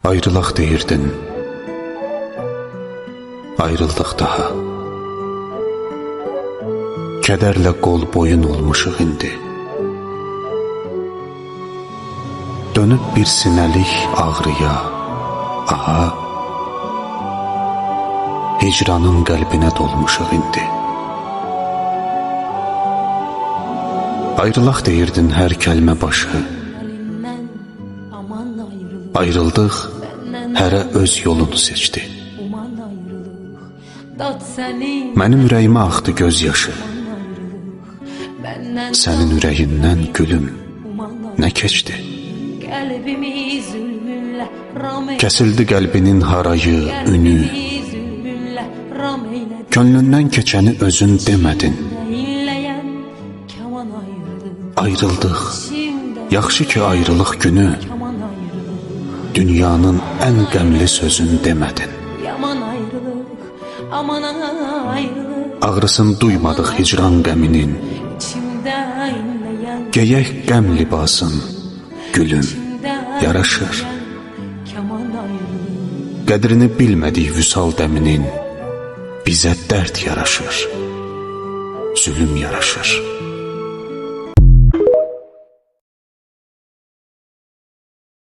Ayrılaq deyirdin, ayrıldıq daha. Kədərlə qol boyun olmuşuq indi. Dönüb bir sinəlik ağrıya, aha, hicranın qəlbinə dolmuşuq indi. Ayrılaq deyirdin hər kəlmə başı. Ayrıldıq, hərə öz yolunu seçdi. Mənim ürəyimə axdı göz yaşı. Sənin ürəyindən gülüm nə keçdi? Kəsildi qəlbinin harayı, ünü. Könlündən keçəni özün demədin. Ayrıldıq, yaxşı ki ayrılıq günü. Dünyanın ən qəmli sözün demədin. Ağrısını duymadıq hicran qəminin. Geyək qəm libasın, gülüm, yaraşır. Qədrini bilmədik vüsal dəminin. Bizə dərd yaraşır, zülüm yaraşır.